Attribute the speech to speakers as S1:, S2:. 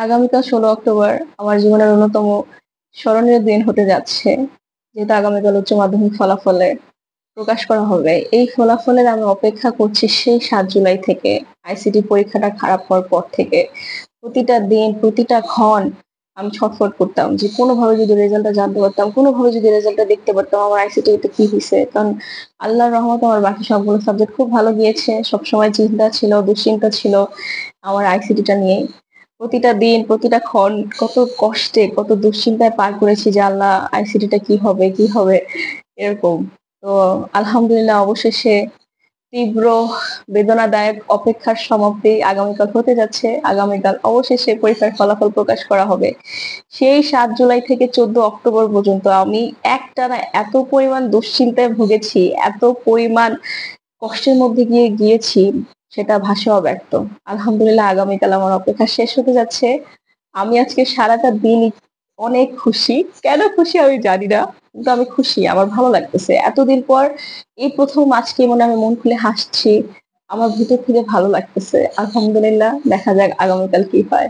S1: আগামীকাল ১৬ অক্টোবর আমার জীবনের অন্যতম স্মরণীয় দিন হতে যাচ্ছে। যেহেতু আগামীকাল উচ্চ মাধ্যমিক ফলাফলে প্রকাশ করা হবে। এই ফলাফলের আমি অপেক্ষা করছি সেই ৭ জুলাই থেকে। আইসিটি পরীক্ষাটা খারাপ হওয়ার পর থেকে। প্রতিটা দিন, প্রতিটা ক্ষণ আমি ছটফট করতাম যে কোনভাবে যদি রেজাল্টটা জানতে পারতাম, কোনভাবে যদি রেজাল্টটা দেখতে পারতাম আমার আইসিটিতে কি হইছে। কারণ আল্লাহর রহমতে আমার বাকি সবগুলো সাবজেক্ট খুব ভালো গিয়েছে। সবসময় চিন্তা ছিল, দুশ্চিন্তা ছিল আমার আইসিটিটা নিয়েই। প্রতিটা দিন, প্রতিটা ক্ষণ কত কষ্টে, কত দুশ্চিন্তায় পার করেছি যে আল্লাহ আইসিটিটা কি হবে, কি হবে? এরকম। তো আলহামদুলিল্লাহ অবশেষে তীব্র বেদনাদায়ক অপেক্ষার সমাপ্তি আগামীকাল হতে যাচ্ছে। আগামীকাল অবশেষে পরীক্ষার ফলাফল প্রকাশ করা হবে। সেই ৭ জুলাই থেকে ১৪ অক্টোবর পর্যন্ত আমি একটানা এত পরিমাণ দুশ্চিন্তায় ভুগেছি, এত পরিমাণ কষ্টের মধ্যে গিয়েছি সেটা ভাষাও ব্যর্থ। আলহামদুলিল্লাহ আগামীকাল আমার অপেক্ষা শেষ হতে যাচ্ছে। আমি আজকে সারাটা দিনই অনেক খুশি। কেন খুশি আমি জানি না। কিন্তু আমি খুশি। আমার ভালো লাগতেছে। এতদিন পর এই ১ম আজকে মনে হয় আমি মন খুলে হাসছি। আমার ভিতর থেকে ভালো লাগতেছে। আলহামদুলিল্লাহ দেখা যাক আগামীকাল কি হয়।